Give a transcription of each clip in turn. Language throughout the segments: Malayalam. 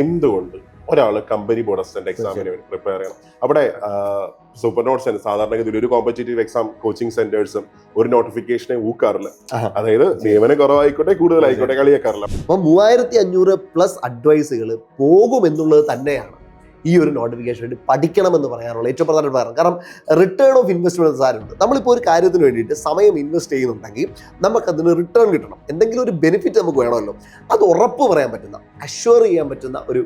എന്തുകൊണ്ട് ഒരാൾ കമ്പനി ബോർഡ് അസിസ്റ്റന്റ് എക്സാമിന് വേണ്ടി പ്രിപ്പയർ ചെയ്യണം? അവിടെ സൂപ്പർ നോട്ട്സ് സാധാരണഗതിയിൽ ഒരു കോമ്പറ്റേറ്റീവ് എക്സാം കോച്ചിങ് സെന്റേഴ്സും ഒരു നോട്ടിഫിക്കേഷനെ ഊക്കാറില്ല. അതായത് നിയമനം കുറവായിക്കോട്ടെ കൂടുതലായിക്കോട്ടെ കളിയാക്കാറില്ല. അപ്പൊ 3500+ അഡ്വൈസുകൾ പോകുമെന്നുള്ളത് തന്നെയാണ് ഈ ഒരു നോട്ടിഫിക്കേഷൻ വേണ്ടി പഠിക്കണമെന്ന് പറയാനുള്ള ഏറ്റവും പ്രധാനപ്പെട്ട കാരണം. കാരണം റിട്ടേൺ ഓഫ് ഇൻവെസ്റ്റ്മെന്റ് സാധനമുണ്ട്. നമ്മളിപ്പോൾ ഒരു കാര്യത്തിന് വേണ്ടിയിട്ട് സമയം ഇൻവെസ്റ്റ് ചെയ്യുന്നുണ്ടെങ്കിൽ നമുക്കതിന് റിട്ടേൺ കിട്ടണം, എന്തെങ്കിലും ഒരു ബെനിഫിറ്റ് നമുക്ക് വേണമല്ലോ. അത് ഉറപ്പ് പറയാൻ പറ്റുന്ന, അഷ്വർ ചെയ്യാൻ പറ്റുന്ന ഒരു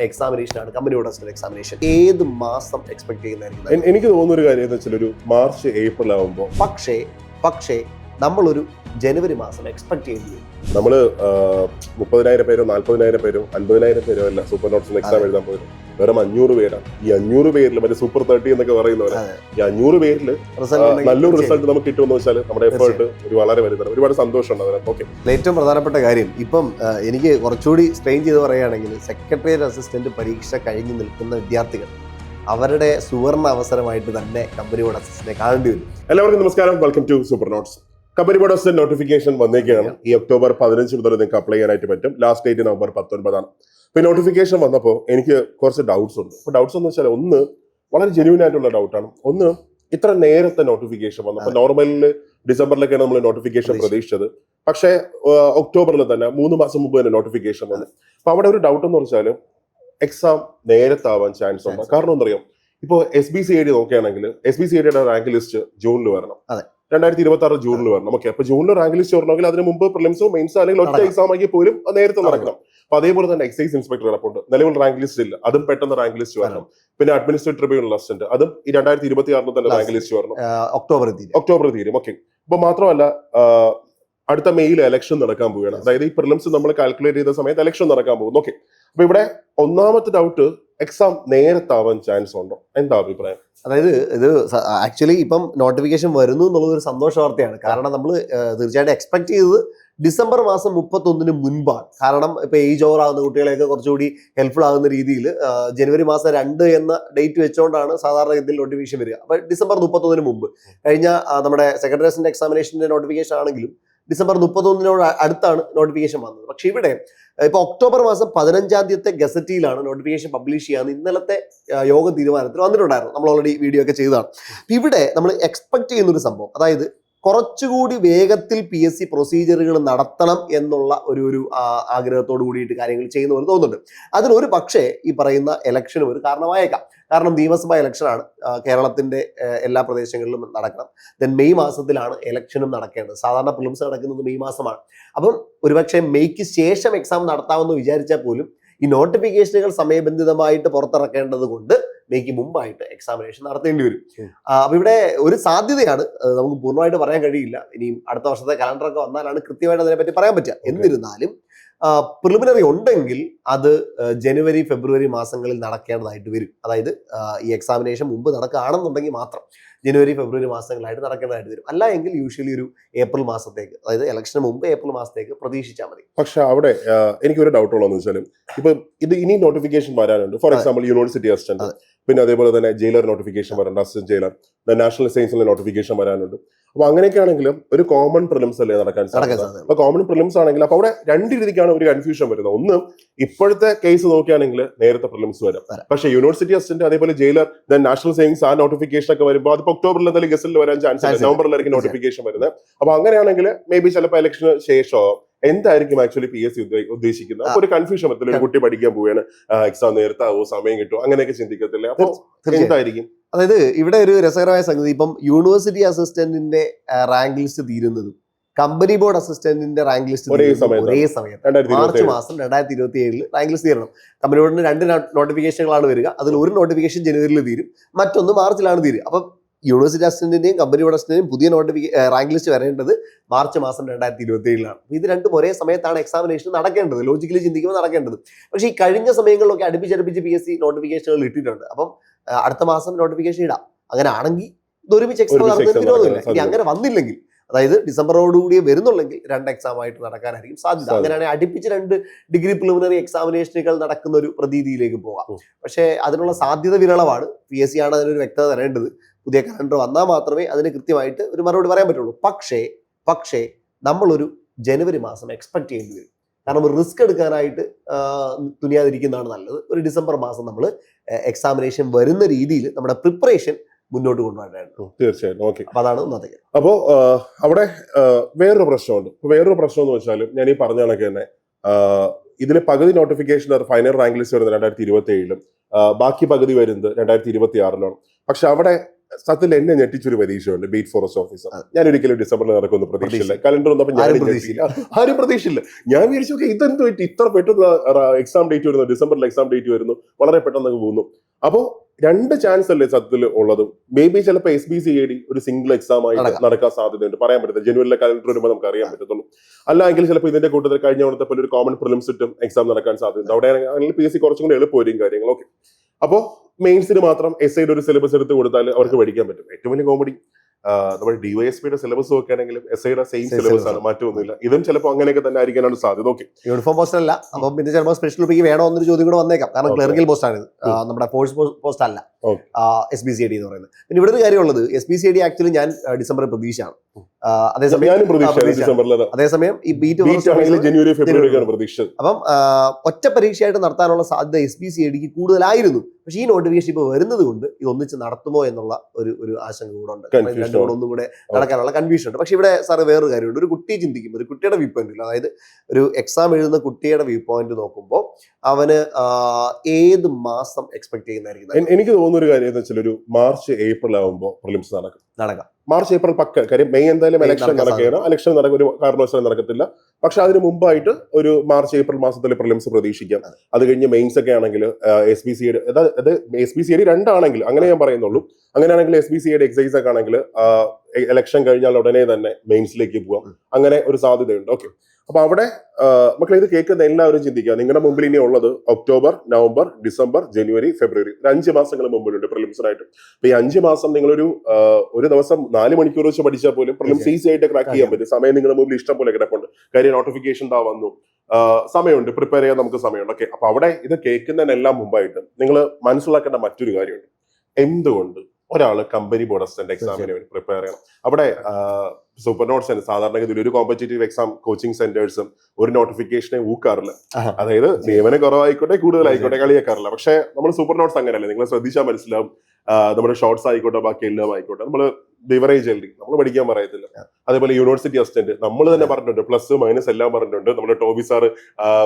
എക്സാമിനേഷനാണ് കമ്പനി ബോർഡ് അസിസ്റ്റന്റ് എക്സാമിനേഷൻ. ഏത് മാസം എക്സ്പെക്ട് ചെയ്യുന്നതായിരിക്കും? എനിക്ക് തോന്നുന്ന ഒരു കാര്യം എന്ന് വെച്ചാൽ ഒരു മാർച്ച് ഏപ്രിൽ ആകുമ്പോൾ പക്ഷേ നമ്മളൊരു ജനുവരി മാസം എക്സ്പെക്ട് ചെയ്യേണ്ടി വരും. നമ്മള് 30,000 പേരോ 40,000 പേരോ 50,000 പേരോ അല്ല സൂപ്പർ നോട്ട്സിന് എക്സാം എഴുതാൻ പോയത്. വെറും 500 പേരാണ്. ഈ 500 പേരിൽ മറ്റേ സൂപ്പർ 30 എന്നൊക്കെ പറയുന്നവരെ ഈ 500 പേരിൽ നല്ലൊരു റിസൾട്ട് നമുക്ക് കിട്ടുമെന്ന് വെച്ചാൽ നമ്മുടെ എഫേർട്ട് ഒരു വളരെ വലുതാണ്. ഒരുപാട് സന്തോഷമുണ്ട് അതിനകത്ത്. ഓക്കെ, ഏറ്റവും പ്രധാനപ്പെട്ട കാര്യം ഇപ്പം എനിക്ക് കുറച്ചുകൂടി സ്ട്രെയിൻ ചെയ്ത് പറയുകയാണെങ്കിൽ സെക്രട്ടേറിയറ്റ് അസിസ്റ്റന്റ് പരീക്ഷ കഴിഞ്ഞ് നിൽക്കുന്ന വിദ്യാർത്ഥികൾ അവരുടെ സുവർണ അവസരമായിട്ട് തന്നെ കമ്പനി ബോർഡ് അസിസ്റ്റന്റിനെ കാണേണ്ടി വരും. എല്ലാവർക്കും നമസ്കാരം, welcome to Super Notes. Company board assistant notification വന്നേക്കാണ്. ഈ ഒക്ടോബർ 15 മുതൽ നിങ്ങൾക്ക് അപ്ലൈ ചെയ്യാനായിട്ട് പറ്റും. ലാസ്റ്റ് ഡേറ്റ് നവംബർ 19 ഇപ്പൊ നോട്ടിഫിക്കേഷൻ വന്നപ്പോൾ എനിക്ക് കുറച്ച് ഡൗട്ട്സ് ഉണ്ട്. അപ്പൊ ഡൗട്ട്സ് എന്ന് വെച്ചാൽ ഒന്ന് വളരെ ജെന്യൂൻ ആയിട്ടുള്ള ഡൗട്ടാണ്. ഒന്ന്, ഇത്ര നേരത്തെ നോട്ടിഫിക്കേഷൻ വന്നു. അപ്പൊ നോർമലിൽ ഡിസംബറിലൊക്കെയാണ് നമ്മൾ നോട്ടിഫിക്കേഷൻ പ്രതീക്ഷിച്ചത്. പക്ഷേ ഒക്ടോബറിൽ തന്നെ 3 മാസം മുമ്പ് തന്നെ നോട്ടിഫിക്കേഷൻ വന്നു. അപ്പൊ അവിടെ ഒരു ഡൗട്ട് എന്ന് വെച്ചാൽ എക്സാം നേരത്താവാൻ ചാൻസ് ഉണ്ട്. കാരണം എന്തറിയാം, ഇപ്പോൾ SBCID നോക്കുകയാണെങ്കിൽ SBCIDയുടെ റാങ്ക് ലിസ്റ്റ് ജൂണിൽ വരണം. 2026 ജൂണിൽ വരണം. ഓക്കെ, അപ്പൊ ജൂണിൽ റാങ്ക് ലിസ്റ്റ് വരണമെങ്കിൽ അതിന് മുമ്പ് പ്രിലിംസോ മെയിൻസോ അല്ലെങ്കിൽ ഒറ്റ എക്സാം ആക്കി പോലും നേരത്തെ നടക്കണം. അപ്പൊ അതേപോലെ തന്നെ എക്സൈസ് ഇൻസ്പെക്ടർ കിടപ്പുണ്ട്, നിലവിൽ റാങ്ക് ലിസ്റ്റ് ഇല്ല, അതും പെട്ടെന്ന് റാങ്ക് ലിസ്റ്റ് വരണം. പിന്നെ അഡ്മിനിസ്ട്രേറ്റീവ് ട്രിബ്യൂണൽ അസിസ്റ്റന്റ്, അതും ഈ 2026 തന്നെ റാങ്ക് ലിസ്റ്റ് വരണം. ഒക്ടോബർ തീരും. ഓക്കെ, അപ്പൊ മാത്രമല്ല അടുത്ത മെയ്യിൽ ഇലക്ഷൻ നടക്കാൻ പോവുകയാണ്. അതായത് ഈ പ്രിലിംസ് നമ്മൾ കാൽക്കുലേറ്റ് ചെയ്ത സമയത്ത് ഇലക്ഷൻ നടക്കാൻ പോകുന്നു. ഓക്കെ, അപ്പൊ ഇവിടെ ഒന്നാമത്തെ ഡൗട്ട്, എക്സാം നേരത്താവാൻ ചാൻസ് ഉണ്ടോ? എന്താ അഭിപ്രായം? അതായത് ഇത് ആക്ച്വലി ഇപ്പം നോട്ടിഫിക്കേഷൻ വരുന്നു എന്നുള്ളത് ഒരു സന്തോഷ വാർത്തയാണ്. കാരണം നമ്മൾ തീർച്ചയായിട്ടും എക്സ്പെക്ട് ചെയ്തത് ഡിസംബർ മാസം 31 മുൻപാണ്. കാരണം ഇപ്പൊ ഏജ് ഓവർ ആകുന്ന കുട്ടികളെയൊക്കെ കുറച്ചുകൂടി ഹെൽപ്ഫുൾ ആകുന്ന രീതിയിൽ ജനുവരി മാസം 2 എന്ന ഡേറ്റ് വെച്ചുകൊണ്ടാണ് സാധാരണ ഇതിൽ നോട്ടിഫിക്കേഷൻ വരിക. അപ്പൊ ഡിസംബർ 31 മുമ്പ് കഴിഞ്ഞ നമ്മുടെ സെക്രട്ടറി എക്സാമിനേഷന്റെ നോട്ടിഫിക്കേഷൻ ആണെങ്കിലും ഡിസംബർ 31 അടുത്താണ് നോട്ടിഫിക്കേഷൻ വന്നത്. പക്ഷെ ഇവിടെ ഇപ്പൊ ഒക്ടോബർ മാസം 15 ഗസറ്റിയിലാണ് നോട്ടിഫിക്കേഷൻ പബ്ലിഷ് ചെയ്യാന്ന് ഇന്നലത്തെ യോഗ തീരുമാനത്തിൽ വന്നിട്ടുണ്ടായിരുന്നു. നമ്മൾ ഓൾറെഡി വീഡിയോ ഒക്കെ ചെയ്തതാണ്. ഇവിടെ നമ്മൾ എക്സ്പെക്ട് ചെയ്യുന്ന ഒരു സംഭവം, അതായത് കുറച്ചുകൂടി വേഗത്തിൽ PSC പ്രൊസീജിയറുകൾ നടത്തണം എന്നുള്ള ഒരു ആഗ്രഹത്തോട് കൂടിയിട്ട് കാര്യങ്ങൾ ചെയ്യുന്ന പോലെ തോന്നുന്നുണ്ട്. അതിനൊരു പക്ഷേ ഈ പറയുന്ന ഇലക്ഷനും ഒരു കാരണമായേക്കാം. കാരണം നിയമസഭാ ഇലക്ഷനാണ് കേരളത്തിന്റെ എല്ലാ പ്രദേശങ്ങളിലും നടക്കണം. ദെൻ മെയ് മാസത്തിലാണ് ഇലക്ഷനും നടക്കേണ്ടത്. സാധാരണ പ്രിലിംസ് നടക്കുന്നത് മെയ് മാസമാണ്. അപ്പം ഒരുപക്ഷെ മെയ്ക്ക് ശേഷം എക്സാം നടത്താമെന്ന് വിചാരിച്ചാൽ പോലും ഈ നോട്ടിഫിക്കേഷനുകൾ സമയബന്ധിതമായിട്ട് പുറത്തിറക്കേണ്ടത് കൊണ്ട് മെയ്ക്ക് മുമ്പായിട്ട് എക്സാമിനേഷൻ നടത്തേണ്ടി വരും. അപ്പൊ ഇവിടെ ഒരു സാധ്യതയാണ്, നമുക്ക് പൂർണ്ണമായിട്ട് പറയാൻ കഴിയില്ല. ഇനിയും അടുത്ത വർഷത്തെ കലണ്ടറൊക്കെ വന്നാലാണ് കൃത്യമായിട്ട് അതിനെപ്പറ്റി പറയാൻ പറ്റുക. എന്നിരുന്നാലും പ്രിലിമിനറി ഉണ്ടെങ്കിൽ അത് ജനുവരി ഫെബ്രുവരി മാസങ്ങളിൽ നടക്കേണ്ടതായിട്ട് വരും. അതായത് ഈ എക്സാമിനേഷൻ മുമ്പ് നടക്കുകയാണെന്നുണ്ടെങ്കിൽ മാത്രം ജനുവരി ഫെബ്രുവരി മാസങ്ങളായിട്ട് നടക്കേണ്ടതായിട്ട് വരും. അല്ല എങ്കിൽ യൂഷ്വലി ഒരു ഏപ്രിൽ മാസത്തേക്ക്, അതായത് ഇലക്ഷന് മുമ്പ് ഏപ്രിൽ മാസത്തേക്ക് പ്രതീക്ഷിച്ചാൽ മതി. പക്ഷെ അവിടെ എനിക്കൊരു ഡൗട്ട് ഉള്ളതെന്ന് വെച്ചാൽ ഇപ്പൊ ഇത് ഇനി നോട്ടിഫിക്കേഷൻ വരാനുണ്ട്. ഫോർ എക്സാമ്പിൾ യൂണിവേഴ്സിറ്റി അസിസ്റ്റന്റ്, പിന്നെ അതേപോലെ തന്നെ ജയിലർ നോട്ടിഫിക്കേഷൻ വരാനുണ്ട്, അസിസ്റ്റന്റ് ജയിലർ, നാഷണൽ സയൻസിലെ നോട്ടിഫിക്കേഷൻ വരാനുണ്ട്. അപ്പൊ അങ്ങനെയൊക്കെ ആണെങ്കിലും ഒരു കോമൺ പ്രിലിംസ് അല്ലേ നടക്കാൻ സാധിക്കും. അപ്പൊ കോമൺ പ്രിലിംസ് ആണെങ്കിൽ അപ്പൊ അവിടെ രണ്ട് രീതിക്കാണ് ഒരു കൺഫ്യൂഷൻ വരുന്നത്. ഒന്ന്, ഇപ്പോഴത്തെ കേസ് നോക്കുകയാണെങ്കിൽ നേരത്തെ പ്രിലിംസ് വരാം. പക്ഷെ യൂണിവേഴ്സിറ്റി അസിസ്റ്റന്റ് അതേപോലെ ജയിലർ നാഷണൽ സയൻസ് ആ നോട്ടിഫിക്കേഷൻ ഒക്കെ വരുമ്പോൾ അതിപ്പോ ഒക്ടോബറിൽ എന്തായാലും ഗസറ്റിൽ വരാൻ ചാൻസ് ഇല്ല, നവംബറിലായിരിക്കും നോട്ടിഫിക്കേഷൻ വരുന്നത്. അപ്പൊ അങ്ങനെയാണെങ്കിൽ മേ ബി ചിലപ്പോൾ ഇലക്ഷന് ശേഷമോ എന്തായിരിക്കും ആക്ച്വലി PSC ഉദ്ദേശിക്കുന്നത്. അപ്പൊ ഒരു കൺഫ്യൂഷൻ പറ്റില്ല. ഒരു കുട്ടി പഠിക്കാൻ പോവുകയാണ്, എക്സാം നേരത്താവോ, സമയം കിട്ടുമോ, അങ്ങനെയൊക്കെ ചിന്തിക്കത്തില്ല. അപ്പൊ എന്തായിരിക്കും? അതായത് ഇവിടെ ഒരു രസകരമായ സംഗതി, ഇപ്പം യൂണിവേഴ്സിറ്റി അസിസ്റ്റന്റിന്റെ റാങ്ക് ലിസ്റ്റ് തീരുന്നതും കമ്പനി ബോർഡ് അസിസ്റ്റന്റിന്റെ റാങ്ക് ലിസ്റ്റ് ഒരേ സമയത്ത് മാർച്ച് മാസം 2027 റാങ്ക് ലിസ്റ്റ് തീരണം. കമ്പനി ബോർഡിന് 2 നോട്ടിഫിക്കേഷനുകളാണ് വരിക. അതിൽ ഒരു നോട്ടിഫിക്കേഷൻ ജനുവരിയിൽ തീരും, മറ്റൊന്ന് മാർച്ചിലാണ് തീരും. അപ്പം യൂണിവേഴ്സിറ്റി അസിസ്റ്റന്റിന്റെയും കമ്പനി ബോർഡ് അസിസ്റ്റന്റിന്റെയും പുതിയ റാങ്ക് ലിസ്റ്റ് വരേണ്ടത് മാർച്ച് മാസം 2027 ഇത് രണ്ടും ഒരേ സമയത്താണ് എക്സാമിനേഷൻ നടക്കേണ്ടത്, ലോജിക്കലി ചിന്തിക്കുമ്പോൾ നടക്കേണ്ടത്. പക്ഷേ ഈ കഴിഞ്ഞ സമയങ്ങളിലൊക്കെ അടുപ്പിച്ചടുപ്പിച്ച് PSC നോട്ടിഫിക്കേഷനുകൾ ഇട്ടിട്ടുണ്ട്. അപ്പം അടുത്ത മാസം നോട്ടിഫിക്കേഷൻ ഇടാം. അങ്ങനെ ആണെങ്കിൽ ഇത് ഒരുമിച്ച് എക്സാം നടത്തുന്നതിന് വിരോധമില്ല. ഇനി അങ്ങനെ വന്നില്ലെങ്കിൽ, അതായത് ഡിസംബറോടുകൂടി വരുന്നുള്ളെങ്കിൽ 2 എക്സാം ആയിട്ട് നടക്കാനായിരിക്കും സാധ്യത. അങ്ങനെയാണെങ്കിൽ അടുപ്പിച്ച് 2 ഡിഗ്രി പ്രിലിമിനറി എക്സാമിനേഷനുകൾ നടക്കുന്ന ഒരു പ്രതീതിയിലേക്ക് പോകാം. പക്ഷേ അതിനുള്ള സാധ്യത വിരളമാണ്. PSC ആണ് അതിനൊരു വ്യക്തത തരേണ്ടത്. പുതിയ കലണ്ടർ വന്നാൽ മാത്രമേ അതിന് കൃത്യമായിട്ട് ഒരു മറുപടി പറയാൻ പറ്റുള്ളൂ. പക്ഷേ നമ്മളൊരു ജനുവരി മാസം എക്സ്പെക്ട് ചെയ്യേണ്ടി വരും. കാരണം റിസ്ക് എടുക്കാനായിട്ട് തുനിയാതിരിക്കുന്നതാണ് നല്ലത്. ഒരു ഡിസംബർ മാസം നമ്മൾ എക്സാമിനേഷൻ വരുന്ന രീതിയിൽ നമ്മുടെ പ്രിപ്പറേഷൻ മുന്നോട്ട് കൊണ്ടുപോകാനായിരുന്നു. തീർച്ചയായിട്ടും. ഓക്കെ, അപ്പൊ അതാണ് ഒന്നാമത്തെ. അപ്പോ അവിടെ വേറൊരു പ്രശ്നമുണ്ട്. വേറൊരു പ്രശ്നം എന്ന് വെച്ചാൽ ഞാൻ ഈ പറഞ്ഞ കണക്ക് തന്നെ ഇതിന് പകുതി നോട്ടിഫിക്കേഷൻ ഫൈനൽ റാങ്ക് ലിസ്റ്റ് വരുന്നത് 2027-ലും, ബാക്കി പകുതി വരുന്നത് 2026-ലാണ്. പക്ഷെ അവിടെ സത്യത്തിൽ എന്നെ ഞെട്ടിച്ചൊരു പരീക്ഷയുണ്ട്, ബീറ്റ് ഫോറസ്റ്റ് ഓഫീസർ. ഞാൻ ഒരിക്കലും ഡിസംബറിൽ നടക്കുന്ന പ്രതീക്ഷയില്ല. കലണ്ടർ വന്നപ്പോൾ ആരും പ്രതീക്ഷയില്ല. ഞാൻ വിചാരിച്ചു ഓക്കെ ഇതെന്ത് പറ്റി ഇത്ര പെട്ടെന്ന് എക്സാം ഡേറ്റ് വരുന്നു, ഡിസംബറിൽ എക്സാം ഡേറ്റ് വരുന്നു, വളരെ പെട്ടെന്ന് പോകുന്നു. അപ്പോൾ 2 ചാൻസ് അല്ലേ സത്യത്തിൽ ഉള്ളത്. മേ ബി ചിലപ്പോൾ SBCAD ഒരു സിംഗിൾ എക്സാം ആയിട്ട് നടക്കാൻ സാധ്യതയുണ്ട്, പറയാൻ പറ്റത്തില്ല. ജനുവരിലെ കലണ്ടർ വരുമ്പോൾ നമുക്ക് അറിയാൻ പറ്റത്തുള്ളൂ. അല്ലെങ്കിൽ ചിലപ്പോൾ ഇതിന്റെ കൂട്ടത്തിൽ കഴിഞ്ഞ തവണത്തെ പോലെ ഒരു കോമൺ പ്രിലിംസ് ഇട്ടും എക്സാം നടക്കാൻ സാധ്യതയുണ്ട്. അവിടെ ആണെങ്കിൽ PSC കുറച്ചും കൂടി എളുപ്പമായിരിക്കും കാര്യങ്ങൾ. ഓക്കെ, അപ്പോ മെയിൻസിന് മാത്രം SIയുടെ ഒരു സിലബസ് എടുത്ത് കൊടുത്താൽ അവർക്ക് പഠിക്കാൻ പറ്റും. ഏറ്റവും വലിയ കോമഡി നമ്മുടെ DYSPയുടെ സിലബസ് നോക്കുകയാണെങ്കിലും SIയുടെ സെയിം സിലബസ് ആണ്, മാറ്റമൊന്നുമില്ല. ഇതും ചിലപ്പോൾ അങ്ങനെയൊക്കെ തന്നെ ആയിരിക്കാനാണ് സാധ്യത. ഓക്കെ, യൂണിഫോം പോസ്റ്റ് അല്ല, അപ്പം പിന്നെ ചിലപ്പോൾ സ്പെഷ്യൽ പിക്ക് വേണോ എന്നൊരു ചോദ്യം കൂടെ വന്നേക്കാം. കാരണം ക്ലറിക്കൽ പോസ്റ്റ് ആണ്, നമ്മുടെ ഫോഴ്സ് പോസ്റ്റ് അല്ല SBCAD എന്ന് പറയുന്നത്. പിന്നെ ഇവിടെ ഒരു കാര്യമുള്ളത്, SBCAD ആക്ച്വലി ഞാൻ ഡിസംബറിൽ പ്രതീക്ഷയാണ്. അതേസമയം ഈ ജനുവരി ഫെബ്രുവരിക്കാണ് പ്രതീക്ഷ. അപ്പം ഒറ്റ പരീക്ഷയായിട്ട് നടത്താനുള്ള സാധ്യത SBCADക്ക് കൂടുതലായിരുന്നു. പക്ഷെ ഈ നോട്ടിഫിക്കേഷൻ ഇപ്പൊ വരുന്നത് കൊണ്ട് ഇത് ഒന്നിച്ച് നടത്തുമോ എന്നുള്ള ഒരു ആശങ്ക കൂടെ ഉണ്ട്. ഒന്നും കൂടെ നടക്കാനുള്ള കൺഫ്യൂഷൻ ഉണ്ട്. പക്ഷെ ഇവിടെ സാറ് വേറൊരു കാര്യമുണ്ട്. ഒരു കുട്ടി ചിന്തിക്കും, ഒരു കുട്ടിയുടെ വ്യൂ പോയിന്റ്, അതായത് ഒരു എക്സാം എഴുതുന്ന കുട്ടിയുടെ വ്യൂ പോയിന്റ് നോക്കുമ്പോൾ അവന് ഏത് മാസം എക്സ്പെക്ട് ചെയ്യുന്നതായിരിക്കും? എനിക്ക് തോന്നുന്ന ഒരു കാര്യം എന്ന് വെച്ചാൽ ഒരു മാർച്ച് ഏപ്രിൽ ആകുമ്പോൾ പ്രിലിംസ് നടക്കാം. മാർച്ച് ഏപ്രിൽ പക്ക കാര്യം. മെയ് എന്തായാലും ഇലക്ഷൻ നടക്കുകയാണ്. ഇലക്ഷൻ ഒരു കാരണവശാലും നടക്കത്തില്ല. പക്ഷെ അതിന് മുമ്പായിട്ട് ഒരു മാർച്ച് ഏപ്രിൽ മാസത്തിൽ പ്രിലിംസ് പ്രതീക്ഷിക്കാം. അത് കഴിഞ്ഞ് മെയിൻസ് ഒക്കെ ആണെങ്കിൽ SBCAD, അതായത് SBCAD 2 ആണെങ്കിൽ അങ്ങനെ ഞാൻ പറയുന്നുള്ളൂ. അങ്ങനെയാണെങ്കിൽ SBCAD എക്സൈസ് ഒക്കെ ആണെങ്കിൽ ഇലക്ഷൻ കഴിഞ്ഞാൽ ഉടനെ തന്നെ മെയിൻസിലേക്ക് പോവാം. അങ്ങനെ ഒരു സാധ്യതയുണ്ട്. ഓക്കെ, അപ്പൊ അവിടെ മക്കളെ ഇത് കേൾക്കുന്ന എല്ലാവരും ചിന്തിക്കുക, നിങ്ങളുടെ മുമ്പിൽ ഇനി ഉള്ളത് ഒക്ടോബർ, നവംബർ, ഡിസംബർ, ജനുവരി, ഫെബ്രുവരി, ഒരു 5 മാസങ്ങൾ മുമ്പിലുണ്ട് പ്രിലിംസിനായിട്ട്. അപ്പൊ ഈ 5 മാസം നിങ്ങളൊരു ദിവസം 4 മണിക്കൂർ വെച്ച് പഠിച്ചാൽ പോലും പ്രിലിംസ് ഈസി ആയിട്ട് ക്രാക്ക് ചെയ്യാൻ പറ്റും. സമയം നിങ്ങളുടെ മുമ്പിൽ ഇഷ്ടം പോലെ കിടപ്പുണ്ട്. കാര്യം നോട്ടിഫിക്കേഷൻ വന്നു, സമയമുണ്ട്, പ്രിപ്പയർ ചെയ്യാൻ നമുക്ക് സമയമുണ്ട്. ഓക്കെ, അപ്പൊ അവിടെ ഇത് കേൾക്കുന്നതിനെല്ലാം മുമ്പായിട്ട് നിങ്ങൾ മനസ്സിലാക്കേണ്ട മറ്റൊരു കാര്യമുണ്ട്. എന്തുകൊണ്ട് ഒരാള് കമ്പനി ബോർഡ് അസിസ്റ്റന്റ് എക്സാമിന് വേണ്ടി പ്രിപ്പയർ ചെയ്യണം? അവിടെ സൂപ്പർ നോട്ട്സ് സാധാരണഗതിയിൽ ഒരു കോമ്പറ്റേറ്റീവ് എക്സാം കോച്ചിങ് സെന്റേഴ്സും ഒരു നോട്ടിഫിക്കേഷനെ ഊക്കാറില്ല. അതായത് നിയമനം കുറവായിക്കോട്ടെ കൂടുതലായിക്കോട്ടെ കളിയാക്കാറില്ല. പക്ഷെ നമ്മൾ സൂപ്പർ നോട്ട്സ് അങ്ങനെയല്ലേ, നിങ്ങൾ ശ്രദ്ധിച്ചാൽ മനസ്സിലാവും. നമ്മുടെ ഷോർട്സ് ആയിക്കോട്ടെ ബാക്കി എല്ലാം ആയിക്കോട്ടെ, നമ്മൾ ബിവറേജ് എഴുതി നമ്മൾ പഠിക്കാൻ പറയത്തില്ല. അതേപോലെ യൂണിവേഴ്സിറ്റി അസിസ്റ്റന്റ് നമ്മൾ തന്നെ പറഞ്ഞിട്ടുണ്ട്, പ്ലസ് മൈനസ് എല്ലാം പറഞ്ഞിട്ടുണ്ട്. നമ്മുടെ ടോബി സാർ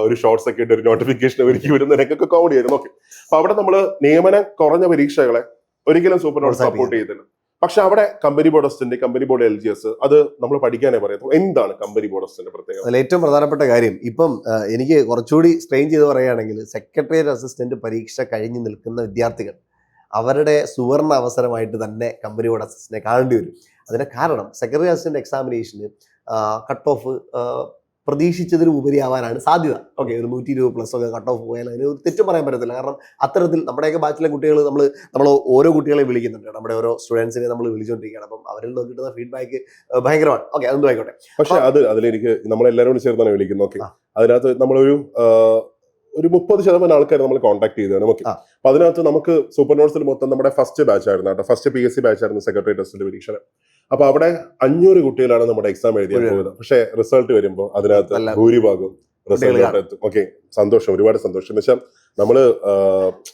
ഒരു ഷോർട്സ് ഒക്കെ ഇട്ട് ഒരു നോട്ടിഫിക്കേഷൻ ഒരുക്കി വരുന്നതിനൊക്കെ കോമഡി ആയിരുന്നു. ഓക്കെ, അപ്പൊ അവിടെ നമ്മൾ നിയമനം കുറഞ്ഞ പരീക്ഷകളെ ഒരിക്കലും സൂപ്പർ നോട്ട് സപ്പോർട്ട് ചെയ്തില്ല. പക്ഷെ അവിടെ company board assistant, company board LGS അത് നമ്മൾ പഠിക്കാനേ പറയുന്നത്. എന്താണ് കമ്പനി ബോർഡ് അസിസ്റ്റന്റ് പ്രത്യേകത? അതിൽ ഏറ്റവും പ്രധാനപ്പെട്ട കാര്യം, ഇപ്പം എനിക്ക് കുറച്ചുകൂടി സ്ട്രെയിൻ ചെയ്ത് പറയുകയാണെങ്കിൽ, സെക്രട്ടേറിയറ്റ് അസിസ്റ്റന്റ് പരീക്ഷ കഴിഞ്ഞ് നിൽക്കുന്ന വിദ്യാർത്ഥികൾ അവരുടെ സുവർണ അവസരമായിട്ട് തന്നെ കമ്പനി ബോർഡ് അസിസ്റ്റന്റിനെ കാണേണ്ടി വരും. അതിന്റെ കാരണം സെക്രട്ടറി അസിസ്റ്റന്റ് എക്സാമിനേഷന് കട്ട് ഓഫ് പ്രതീക്ഷിച്ചതിന് ഉപരിയാവാനാണ് സാധ്യത. ഓക്കെ, ഒരു 120+ ഒക്കെ കട്ട് ഓഫ് പോയാൽ അതിന് ഒരു തെറ്റും പറയാൻ പറ്റത്തില്ല. കാരണം അത്തരത്തിൽ നമ്മുടെയൊക്കെ ബാച്ചിലെ കുട്ടികൾ നമ്മൾ ഓരോ കുട്ടികളെ വിളിക്കുന്നുണ്ട്, നമ്മുടെ ഓരോ സ്റ്റുഡൻസിനെ നമ്മൾ വിളിച്ചുകൊണ്ടിരിക്കുകയാണ്. അപ്പം അവരിൽ നിന്ന് കിട്ടുന്ന ഫീഡ്ബാക്ക് ഭയങ്കരമാണ്. ഓക്കെ, അതൊന്നും ആയിക്കോട്ടെ. പക്ഷെ അതിലെനിക്ക് നമ്മളെല്ലാവരും ചേർന്നാണ് വിളിക്കുന്നത്. ഓക്കെ, അതിനകത്ത് നമ്മളൊരു 30% ആൾക്കാർ നമ്മൾ കോൺടാക്ട് ചെയ്തതാണ്. ഓക്കെ, അപ്പൊ അതിനകത്ത് നമുക്ക് സൂപ്പർ നോട്ട്സിൽ മൊത്തം നമ്മുടെ ഫസ്റ്റ് ബാച്ച് ആയിരുന്നു കേട്ടോ, ഫസ്റ്റ് PSC ബാച്ച് ആയിരുന്നു സെക്രട്ടറി ടെസ്റ്റിന്റെ പരീക്ഷ. അപ്പൊ അവിടെ 500 കുട്ടികളാണ് നമ്മുടെ എക്സാം എഴുതിയാൽ പോയത്. പക്ഷെ റിസൾട്ട് വരുമ്പോൾ അതിനകത്ത് ഭൂരിഭാഗം റിസൾട്ട് എത്തും. ഓക്കെ, സന്തോഷം, ഒരുപാട് സന്തോഷം. എന്ന് വെച്ചാൽ നമ്മള്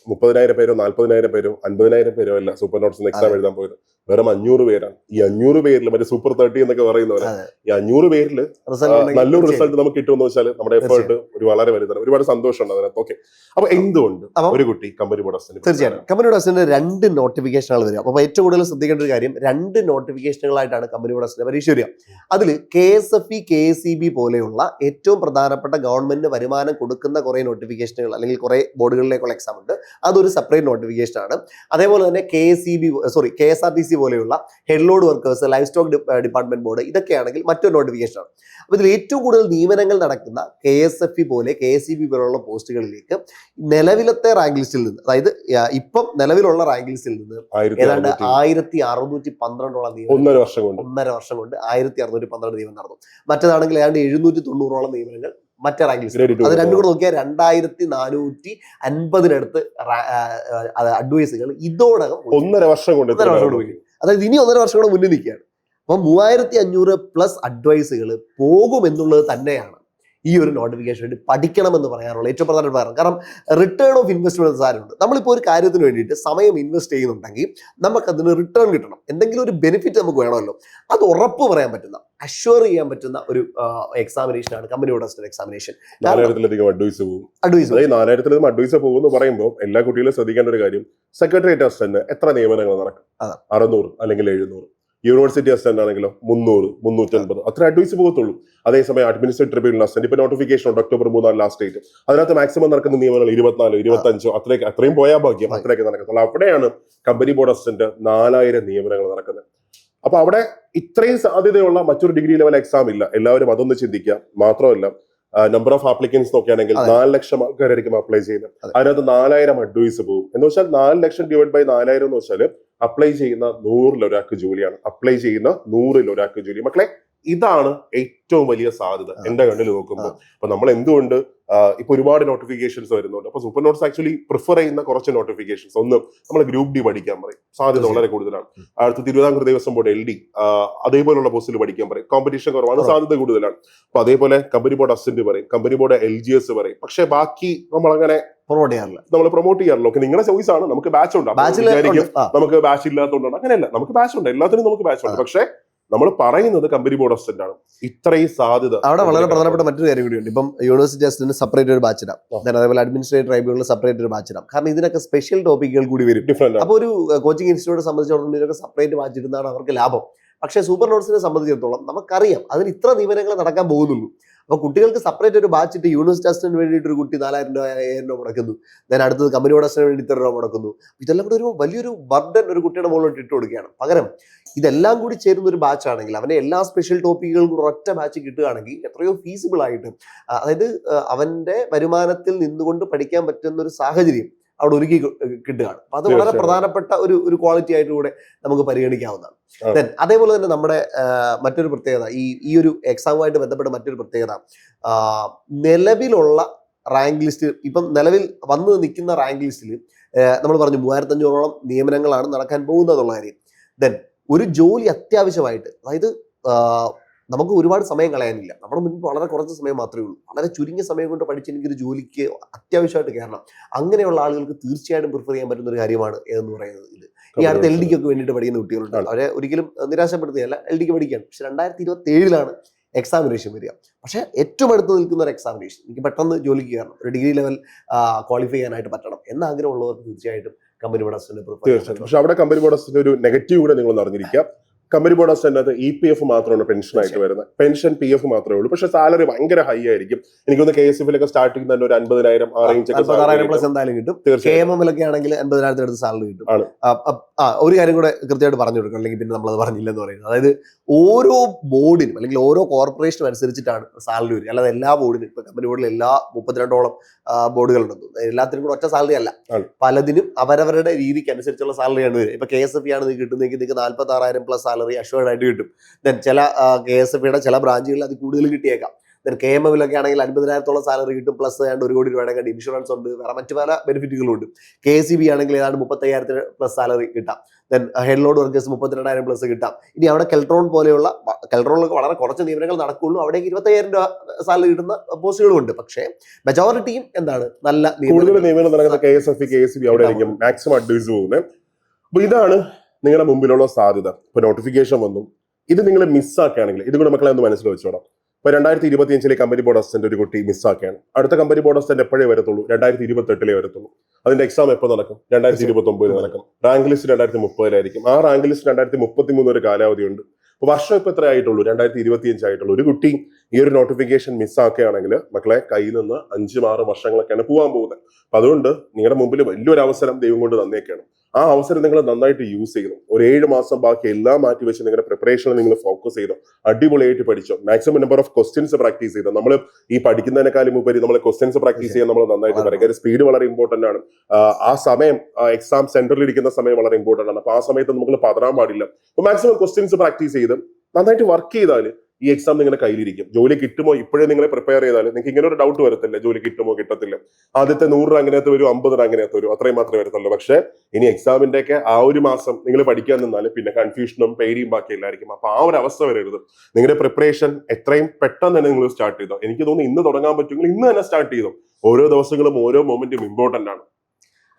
30,000 പേരോ 40,000 പേരോ 50,000 പേരോ അല്ല സൂപ്പർ നോട്ട്സ് എക്സാം എഴുതാൻ പോയത്, വെറും 500 പേരാണ്. ഈ 500 പേരിൽ മറ്റേ സൂപ്പർ 30 എന്നൊക്കെ പറയുന്ന പോലെ ഈ 500 പേരിൽ നല്ലൊരു റിസൾട്ട് നമുക്ക് കിട്ടുമെന്ന് വെച്ചാൽ നമ്മുടെ എഫേർട്ട് ഒരു വളരെ വലുതാണ്. ഒരുപാട് സന്തോഷമുണ്ട് അതിനകത്ത്. ഓക്കെ, അപ്പൊ എന്തുകൊണ്ട് ഒരു കുട്ടി കമ്പനി ബോർഡ് അസിസ്റ്റന്റ്? തീർച്ചയായും കമ്പനി ബോർഡ് അസിസ്റ്റന്റ് 2 നോട്ടിഫിക്കേഷനുകൾ വരിക. അപ്പൊ ഏറ്റവും കൂടുതൽ ശ്രദ്ധിക്കേണ്ട ഒരു കാര്യം, 2 നോട്ടിഫിക്കേഷനുകളായിട്ടാണ് കമ്പനി ബോർഡ് അസിസ്റ്റന്റ് പരീക്ഷ വരിക. അതിൽ KSFE, KSEB പോലെയുള്ള ഏറ്റവും പ്രധാനപ്പെട്ട ഗവൺമെന്റിന് വരുമാനം കൊടുക്കുന്ന കുറെ നോട്ടിഫിക്കേഷനുകൾ അല്ലെങ്കിൽ കുറെ ബോർഡുകളിലേക്കുള്ള എക്സാം ഉണ്ട്. അതൊരു സെപ്പറേറ്റ് നോട്ടിഫിക്കേഷൻ ആണ്. അതേപോലെ തന്നെ KSRTC പോലെയുള്ള head load workers, livestock department board, ഇതൊക്കെയാണെങ്കിൽ മറ്റൊരു നോട്ടിഫിക്കേഷൻ ആണ്. അപ്പോൾ ഇതിൽ ഏറ്റവും കൂടുതൽ നിയമനങ്ങൾ നടക്കുന്ന KSFE പോലെ KSEB പോലുള്ള പോസ്റ്റുകളിലേക്ക് നിലവിലത്തെ റാങ്ക് ലിസ്റ്റിൽ നിന്ന്, അതായത് ഇപ്പം നിലവിലുള്ള റാങ്ക് ലിസ്റ്റിൽ നിന്ന് ഏതാണ്ട് 1612 നിയമനം 1.5 വർഷം കൊണ്ട് 1612 നിയമനം നടന്നു. മറ്റേതാണെങ്കിൽ ഏതാണ്ട് 790 നിയമനങ്ങൾ മറ്റേ റാങ്ക് ലിസ്റ്റ്. അത് രണ്ടും കൂടെ നോക്കിയാൽ 2450 അഡ്വൈസുകൾ ഇതോടകം 1.5 വർഷം കൊണ്ട്, അതായത് ഇനി 1.5 വർഷം കൂടെ മുന്നിൽ നിൽക്കുകയാണ്. അപ്പം 3500+ അഡ്വൈസുകൾ പോകുമെന്നുള്ളത് തന്നെയാണ് ഈ ഒരു നോട്ടിഫിക്കേഷൻ വേണ്ടി പഠിക്കണമെന്ന് പറയാറുള്ള ഏറ്റവും പ്രധാനപ്പെട്ട കാരണം. കാരണം റിട്ടേൺ ഓഫ് ഇൻവെസ്റ്റ്മെന്റ് സാധനമുണ്ട്. നമ്മളിപ്പോൾ ഒരു കാര്യത്തിന് വേണ്ടിയിട്ട് സമയം ഇൻവെസ്റ്റ് ചെയ്യുന്നുണ്ടെങ്കിൽ നമുക്കതിന് റിട്ടേൺ കിട്ടണം, എന്തെങ്കിലും ഒരു ബെനിഫിറ്റ് നമുക്ക് വേണമല്ലോ. അത് ഉറപ്പ് പറയാൻ പറ്റുന്ന, അഷ്വർ ചെയ്യാൻ പറ്റുന്ന ഒരു എക്സാമിനേഷനാണ് കമ്പനി ബോർഡ് അസിസ്റ്റന്റ് എക്സാമിനേഷൻ. 4000-ലധികം അഡ്വൈസ് പോകും. അഡ്വൈസ് അതായത് 4000-ലധികം അഡ്വൈസ് പോകുമെന്ന് പറയുമ്പോൾ എല്ലാ കുട്ടികളും ശ്രദ്ധിക്കേണ്ട ഒരു കാര്യം, സെക്രട്ടേറിയറ്റ് അസിസ്റ്റന്റ് എത്ര നിയമനങ്ങൾ നടക്കും? 600 അല്ലെങ്കിൽ 700. യൂണിവേഴ്സിറ്റി അസിസ്റ്റന്റ് ആണെങ്കിലോ 300, 350, അത്ര അഡ്വൈസ് പോകത്തുള്ളൂ. അതേസമയം അഡ്മിനിസ്ട്രേറ്റീവ് ട്രിബ്യൂണൽ അസിസ്റ്റന്റ് ഇപ്പൊ നോട്ടിഫിക്കേഷൻ ഉണ്ട്, October 3 ലാസ്റ്റ് ഡേറ്റ്. അതിനകത്ത് മാക്സിമം നടക്കുന്ന നിയമനങ്ങൾ 24, 25 അത്രയും പോയാൽ ഭാഗ്യം, അത്രയൊക്കെ നടക്കത്തുള്ളൂ. അവിടെയാണ് കമ്പനി ബോർഡ് അസിസ്റ്റന്റ് 4000 നിയമനങ്ങൾ നടക്കുന്നത്. അപ്പൊ അവിടെ ഇത്രയും സാധ്യതയുള്ള മറ്റൊരു ഡിഗ്രി ലെവൽ എക്സാം ഇല്ല. എല്ലാവരും അതൊന്ന് ചിന്തിക്കുക. മാത്രമല്ല നമ്പർ ഓഫ് ആപ്ലിക്കൻസ് നോക്കുകയാണെങ്കിൽ 4 ലക്ഷം ആൾക്കാരായിരിക്കും അപ്ലൈ ചെയ്യുന്നത്. അതിനകത്ത് 4000 അഡ്വൈസ് പോകും. എന്ന് വെച്ചാൽ 4 ലക്ഷം ഡിവൈഡ് ബൈ 4000 എന്ന് വെച്ചാൽ അപ്ലൈ ചെയ്യുന്ന 100-ൽ ഒരാൾക്ക് ജോലിയാണ്. അപ്ലൈ ചെയ്യുന്ന 100-ൽ ഒരാൾക്ക് ജോലി. മക്കളെ, ഇതാണ് ഏറ്റവും വലിയ സാധ്യത എന്റെ കണ്ണിൽ നോക്കുമ്പോൾ. അപ്പൊ നമ്മൾ എന്തുകൊണ്ട് ഇപ്പൊ ഒരുപാട് നോട്ടിഫിക്കേഷൻസ് വരുന്നുണ്ട്. അപ്പൊ സൂപ്പർ നോട്ട്സ് ആക്ച്വലി പ്രിഫർ ചെയ്യുന്ന കുറച്ച് നോട്ടിഫിക്കേഷൻസ്, ഒന്ന് നമ്മൾ ഗ്രൂപ്പ് ഡി പഠിക്കാൻ പറയും, സാധ്യത വളരെ കൂടുതലാണ്. അടുത്ത തിരുവിതാംകൂർ ദേവസ്വം ബോർഡ് LD അതേപോലുള്ള പോസ്റ്റിൽ പഠിക്കാൻ പറയും, കോമ്പറ്റീഷൻ കുറവാണ്, സാധ്യത കൂടുതലാണ്. അപ്പൊ അതേപോലെ കമ്പനി ബോർഡ് അസിസ്റ്റന്റ് പറയും, കമ്പനി ബോർഡ് LGS പറയും. പക്ഷെ ബാക്കി നമ്മൾ അങ്ങനെ നമ്മൾ പ്രൊമോട്ട് ചെയ്യാറില്ല. ഓക്കെ, നിങ്ങളുടെ ചോയ്സ് ആണ്. നമുക്ക് ബാച്ച് ഉണ്ട്, നമുക്ക് ബാച്ച് ഇല്ലാത്തതുകൊണ്ടാണ്. അങ്ങനെയല്ല, നമുക്ക് ബാച്ച് ഉണ്ട്, എല്ലാത്തിനും നമുക്ക് ബാച്ച് ഉണ്ട്. പക്ഷെ നമ്മൾ പറയുന്നത് കമ്പനി ബോർഡ് അസിസ്റ്റന്റ് ആണ്. ഇത്രയും സാധ്യത അവിടെ വളരെ പ്രധാനപ്പെട്ട മറ്റൊരു കാര്യം കൂടിയുണ്ട്. ഇപ്പം യൂണിവേഴ്സിറ്റി അസിസ്റ്റന്റ് സെപ്പറേറ്റ് ഒരു ബാച്ച് ഇടാം, അതേപോലെ അഡ്മിനിസ്ട്രേറ്റീവ് ട്രൈബ്യൂണൽ സെപ്പറേറ്റ് ഒരു ബാച്ച് ഇടാം. കാരണം ഇതിനൊക്കെ സ്പെഷ്യൽ ടോപ്പിക്കുകൾ കൂടി വരും. അപ്പോൾ ഒരു കോച്ചിങ് ഇൻസ്റ്റിറ്റ്യൂട്ട് സംബന്ധിച്ചിടത്തോളം ഇതിനൊക്കെ സെപ്പറേറ്റ് ബാച്ച് ഇടുന്നതാണ് അവർക്ക് ലാഭം. പക്ഷേ സൂപ്പർ നോട്ട്സിനെ സംബന്ധിച്ചിടത്തോളം നമുക്കറിയാം അതിന് ഇത്ര നിയമനങ്ങൾ നടക്കാൻ പോകുന്നുള്ളൂ. അപ്പോൾ കുട്ടികൾക്ക് സെപ്പറേറ്റ് ഒരു ബാച്ച് ഇട്ട് യൂണിവേഴ്സിറ്റി അസിസ്റ്റന്റ് വേണ്ടിയിട്ട് ഒരു കുട്ടി 4000 രൂപ 5000 രൂപ മുടക്കുന്നു, ഞാൻ അടുത്തത് കമ്പനി ബോർഡ് അസിസ്റ്റന്റ് വേണ്ടി 3 രൂപ മുടക്കുന്നു. ഇതെല്ലാം കൂടി ഒരു വലിയൊരു ബർഡൻ ഒരു കുട്ടിയുടെ മുകളിലോട്ട് ഇട്ട് കൊടുക്കുകയാണ്. പകരം ഇതെല്ലാം കൂടി ചേരുന്ന ഒരു ബാച്ച് ആണെങ്കിൽ, അവനെ എല്ലാ സ്പെഷ്യൽ ടോപ്പിക്കുകളും കൂടെ ഒറ്റ ബാച്ച് കിട്ടുകയാണെങ്കിൽ എത്രയോ ഫീസിബിൾ ആയിട്ട്, അതായത് അവന്റെ വരുമാനത്തിൽ നിന്നുകൊണ്ട് പഠിക്കാൻ പറ്റുന്ന ഒരു സാഹചര്യം അവിടെ ഒരുക്കി കിട്ടുകയാണ്. അപ്പൊ അത് വളരെ പ്രധാനപ്പെട്ട ഒരു ക്വാളിറ്റി ആയിട്ട് കൂടെ നമുക്ക് പരിഗണിക്കാവുന്നതാണ്. ദെൻ അതേപോലെ തന്നെ നമ്മുടെ മറ്റൊരു പ്രത്യേകത, ഈ ഒരു എക്സാമുമായിട്ട് ബന്ധപ്പെട്ട മറ്റൊരു പ്രത്യേകത, നിലവിലുള്ള റാങ്ക് ലിസ്റ്റ്, ഇപ്പം നിലവിൽ വന്ന് നിൽക്കുന്ന റാങ്ക് ലിസ്റ്റിൽ നമ്മൾ പറഞ്ഞു 3500-ഓളം നിയമനങ്ങളാണ് നടക്കാൻ പോകുന്നതെന്നുള്ള കാര്യം. ദെൻ ഒരു ജോലി അത്യാവശ്യമായിട്ട്, അതായത് നമുക്ക് ഒരുപാട് സമയം കളയാനില്ല, നമ്മുടെ മുൻപ് വളരെ കുറച്ച് സമയം മാത്രമേ ഉള്ളൂ, വളരെ ചുരുങ്ങിയ സമയം കൊണ്ട് പഠിച്ച് എനിക്കൊരു ജോലിക്ക് അത്യാവശ്യമായിട്ട് കയറണം, അങ്ങനെയുള്ള ആളുകൾക്ക് തീർച്ചയായിട്ടും പ്രിഫർ ചെയ്യാൻ പറ്റുന്ന ഒരു കാര്യമാണ് എന്ന് പറയുന്നത്. ഇത് ഈ അടുത്ത LD-ക്ക് വേണ്ടിയിട്ട് പഠിക്കുന്ന കുട്ടികളുണ്ട്, അവരെ ഒരിക്കലും നിരാശപ്പെടുത്തുകയല്ല, LD-ക്ക് പഠിക്കുകയാണ്. പക്ഷെ 2027-ലാണ് എക്സാമിനേഷൻ വരിക. പക്ഷെ ഏറ്റവും അടുത്ത് നിൽക്കുന്ന ഒരു എക്സാമിനേഷൻ, എനിക്ക് പെട്ടെന്ന് ജോലിക്ക് കയറണം, ഒരു ഡിഗ്രി ലെവൽ ക്വാളിഫൈ ചെയ്യാനായിട്ട് പറ്റണം എന്ന ആഗ്രഹമുള്ളവർക്ക് തീർച്ചയായിട്ടും കമ്പനി ബോർഡ് അസിസ്റ്റന്റ് പ്രിഫർ ചെയ്യാം. പക്ഷെ അവിടെ കമ്പനി ബോർഡ് അസിസ്റ്റന്റ് ഒരു നെഗറ്റീവ് കൂടെ നിങ്ങൾ അറിഞ്ഞിരിക്കുക. കമ്പനി ബോർഡ് അസിസ്റ്റന്റ് EPF മാത്രമാണ് പെൻഷൻ ആയിട്ട് വരുന്നത്, പെൻഷൻ PF മാത്രമേ ഉള്ളൂ. പക്ഷെ സാലറി ഭയങ്കര ഹൈ ആയിരിക്കും. എനിക്കൊന്ന് KSF-ലൊക്കെ സ്റ്റാർട്ടിങ് തന്നെ ഒരു 50,000 ആ റേഞ്ച് പ്ലസ് എന്തായാലും കിട്ടും. KMM-ലൊക്കെ ആണെങ്കിൽ 50,000 അടുത്ത് സാലറി കിട്ടും. ഒരു കാര്യം കൂടെ കൃത്യമായിട്ട് പറഞ്ഞു കൊടുക്കണം, അല്ലെങ്കിൽ പിന്നെ നമ്മളത് പറഞ്ഞില്ലെന്ന് പറയുന്നത്. അതായത് ഓരോ ബോർഡിനും അല്ലെങ്കിൽ ഓരോ കോർപ്പറേഷനും അനുസരിച്ചിട്ടാണ് സാലറി വരിക. അല്ലാതെ എല്ലാ ബോർഡിനും, ഇപ്പൊ കമ്പനി ബോർഡിൽ എല്ലാ 32ഓളം ബോർഡുകളുണ്ട്, എല്ലാത്തിനും കൂടെ ഒറ്റ സാലറി അല്ല, പലതിനും അവരവരുടെ രീതിക്ക് അനുസരിച്ചുള്ള സാലറിയാണ് വരിക. ഇപ്പൊ KSF ആണ് നിങ്ങൾക്ക് കിട്ടുന്നതെങ്കിൽ നിങ്ങൾക്ക് 46,000 പ്ലസ് സാലറി അഷ്വേർഡ് ആയിട്ട് കിട്ടും. ദെൻ ചില KSF-യുടെ ചില ബ്രാഞ്ചുകളിൽ അത് കൂടുതൽ കിട്ടിയേക്കാം. ദെൻ KMM-ലൊക്കെ ആണെങ്കിൽ 50,000-ഓളം സാലറി കിട്ടും, പ്ലസ് ഏതാണ്ട് 1 കോടി രൂപയുടെ കണ്ട് ഇൻഷുറൻസ് ഉണ്ട്, വേറെ മറ്റു പല ബെനിഫിറ്റുകളും ഉണ്ട്. KCB ആണെങ്കിൽ ഏതാണ്ട് 35,000 പ്ലസ് സാലറി കിട്ടാം. Then head load workers 32,000 plus കിട്ടാം. ഇനി അവിടെ കെൽട്രോൺ പോലെയുള്ള, കെൽട്രോണിലൊക്കെ വളരെ കുറച്ച് നിയമനങ്ങൾ നടക്കുള്ളൂ, അവിടേക്ക് 25,000 രൂപ സാലറി കിട്ടുന്ന പോസ്റ്റുകളും ഉണ്ട്. പക്ഷേ മെജോറിറ്റിയും എന്താണ്, നല്ല കൂടുതൽ നിയമനം നടക്കുന്ന KSF, KCB അവിടെ ആയിരിക്കും മാക്സിമം അഡ്വൈസ് പോകുന്നത്. അപ്പൊ ഇതാണ് നിങ്ങളുടെ മുമ്പിലുള്ള സാധ്യത. ഇപ്പൊ നോട്ടിഫിക്കേഷൻ വന്നു, ഇത് നിങ്ങൾ മിസ്സാക്കുകയാണെങ്കിൽ, ഇത് കൂടെ മക്കളെ ഒന്ന് മനസ്സിൽ വെച്ചോടാം. ഇപ്പൊ 2025-ലെ കമ്പനി ബോർഡ് അസിസ്റ്റന്റ് ഒരു കുട്ടി മിസ്സാക്കുകയാണ്, അടുത്ത കമ്പനി ബോർഡ് അസിസ്റ്റന്റ് എപ്പോഴേ വരത്തുള്ളൂ? 2028-ലേ വരത്തുള്ളൂ. അതിന്റെ എക്സാം എപ്പോൾ നടക്കും? 2029 നടക്കും. റാങ്ക് ലിസ്റ്റ് 2030-ലായിരിക്കും. ആ റാങ്ക് ലിസ്റ്റ് 2033 ഒരു കാലാവധിയുണ്ട്. അപ്പൊ വർഷം ഇപ്പൊ എത്ര ആയിട്ടുള്ളൂ? 2025 ആയിട്ടുള്ളൂ. ഒരു കുട്ടി ഈ ഒരു നോട്ടിഫിക്കേഷൻ മിസ്സാക്കുകയാണെങ്കിൽ മക്കളെ കയ്യിൽ നിന്ന് 5-6 വർഷങ്ങളൊക്കെയാണ് പോകാൻ പോകുന്നത്. അപ്പൊ അതുകൊണ്ട് നിങ്ങളുടെ മുമ്പിൽ വലിയൊരു അവസരം ദൈവം കൊണ്ട് തന്നേക്കാണ്. ആ അവസരം നിങ്ങൾ നന്നായിട്ട് യൂസ് ചെയ്യണം. ഒരു 7 മാസം ബാക്കി എല്ലാം മാറ്റി വെച്ച് നിങ്ങളുടെ പ്രിപ്പറേഷനിൽ നിങ്ങൾ ഫോക്കസ് ചെയ്തോ, അടിപൊളിയായിട്ട് പഠിച്ചോ, maximum number of questions practice ചെയ്തോ. നമ്മൾ ഈ പഠിക്കുന്നതിനേക്കാളും ഉപരി നമ്മൾ ക്വസ്റ്റ്യൻസ് പ്രാക്ടീസ് ചെയ്യാൻ നമ്മൾ നന്നായിട്ട് പറയും. കാര്യം സ്പീഡ് വളരെ ഇമ്പോർട്ടന്റ് ആണ്. ആ സമയം എക്സാം സെന്ററിൽ ഇരിക്കുന്ന സമയം വളരെ ഇമ്പോർട്ടന്റ് ആണ്. അപ്പൊ ആ സമയത്ത് നമുക്ക് പതറാൻ പാടില്ല. അപ്പൊ മാക്സിമം ക്വസ്റ്റ്യൻസ് പ്രാക്ടീസ് ചെയ്ത് നന്നായിട്ട് വർക്ക് ചെയ്താൽ ഈ എക്സാം നിങ്ങളുടെ കയ്യിലിരിക്കും. ജോലി കിട്ടുമോ ഇപ്പോഴേ നിങ്ങളെ പ്രിപ്പയർ ചെയ്താൽ നിങ്ങൾക്ക് ഇങ്ങനെ ഒരു ഡൗട്ട് വരത്തില്ല, ജോലി കിട്ടുമോ കിട്ടത്തില്ല. ആദ്യത്തെ 100 റാങ്കിനകത്ത് വരും, 50 റാങ്കിനകത്ത് വരും, അത്രയും മാത്രമേ വരത്തുള്ളൂ. പക്ഷെ ഇനി എക്സാമിന്റെ ഒക്കെ ആ ഒരു മാസം നിങ്ങൾ പഠിക്കാൻ നിന്നാൽ പിന്നെ കൺഫ്യൂഷനും പേടിയും ബാക്കി എല്ലായിരിക്കും. അപ്പൊ ആ ഒരു അവസ്ഥ വരരുത്. നിങ്ങളുടെ പ്രിപ്പറേഷൻ എത്രയും പെട്ടെന്ന് തന്നെ നിങ്ങൾ സ്റ്റാർട്ട് ചെയ്തോ. എനിക്ക് തോന്നുന്നു ഇന്ന് തുടങ്ങാൻ പറ്റുമെങ്കിൽ ഇന്ന് തന്നെ സ്റ്റാർട്ട് ചെയ്തോ. ഓരോ ദിവസങ്ങളും ഓരോ മൊമെന്റും ഇമ്പോർട്ടന്റ് ആണ്.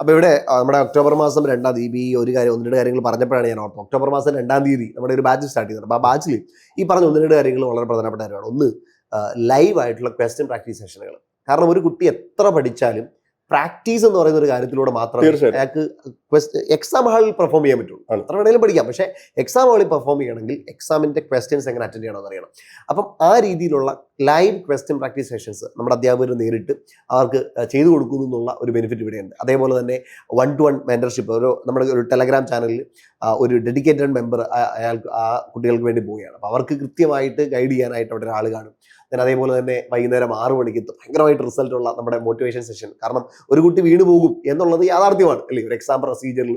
അപ്പൊ ഇവിടെ നമ്മുടെ ഒക്ടോബർ മാസം 2-ാം തീയതി ഈ ഒരു കാര്യം 1-2 കാര്യങ്ങൾ പറഞ്ഞപ്പോഴാണ് ഞാൻ ഓർത്തത്. ഒക്ടോബർ മാസം 2-ാം തീയതി നമ്മുടെ ഒരു ബാച്ച് സ്റ്റാർട്ട് ചെയ്യുന്നുണ്ട്. അപ്പൊ ആ ബാച്ചിൽ ഈ പറഞ്ഞ 1-2 കാര്യങ്ങൾ വളരെ പ്രധാനപ്പെട്ട കാര്യമാണ്. ഒന്ന്, ലൈവ് ആയിട്ടുള്ള ക്വസ്റ്റ്യൻ പ്രാക്ടീസ് സെഷനുകൾ. കാരണം ഒരു കുട്ടി എത്ര പഠിച്ചാലും പ്രാക്ടീസ് എന്ന് പറയുന്ന ഒരു കാര്യത്തിലൂടെ മാത്രമേ അയാൾക്ക് എക്സാം ഹാളിൽ പെർഫോം ചെയ്യാൻ പറ്റുള്ളൂ. എത്ര വേണമെങ്കിലും പഠിക്കാം, പക്ഷേ എക്സാം ഹാളിൽ പെർഫോം ചെയ്യണമെങ്കിൽ എക്സാമിന്റെ ക്വസ്റ്റ്യൻസ് എങ്ങനെ അറ്റൻഡ് ചെയ്യണമെന്ന് അറിയണം. അപ്പം ആ രീതിയിലുള്ള ലൈവ് ക്വസ്റ്റ്യൻ പ്രാക്ടീസ് സെഷൻസ് നമ്മുടെ അധ്യാപകർ നേരിട്ട് അവർക്ക് ചെയ്തു കൊടുക്കുന്നു എന്നുള്ള ഒരു ബെനിഫിറ്റ് ഇവിടെയുണ്ട്. അതേപോലെ തന്നെ 1-to-1 മെന്റർഷിപ്പ് നമ്മുടെ ഒരു ടെലഗ്രാം ചാനലിൽ ഒരു ഡെഡിക്കേറ്റഡ് മെമ്പർ അയാൾക്ക് ആ കുട്ടികൾക്ക് വേണ്ടി പോവുകയാണ്. അപ്പോൾ അവർക്ക് കൃത്യമായിട്ട് ഗൈഡ് ചെയ്യാനായിട്ട് അവിടെ ഒരാൾ കാണും. അതേപോലെ തന്നെ വൈകുന്നേരം 6 മണിക്ക് ഭയങ്കരമായിട്ട് റിസൾട്ട് ഉള്ള നമ്മുടെ മോട്ടിവേഷൻ സെഷൻ. കാരണം ഒരു കുട്ടി വീണ് പോകും എന്നുള്ളത് യാഥാർത്ഥ്യമാണ് അല്ലേ. ഒരു എക്സാം പ്രൊസീജിയറിൽ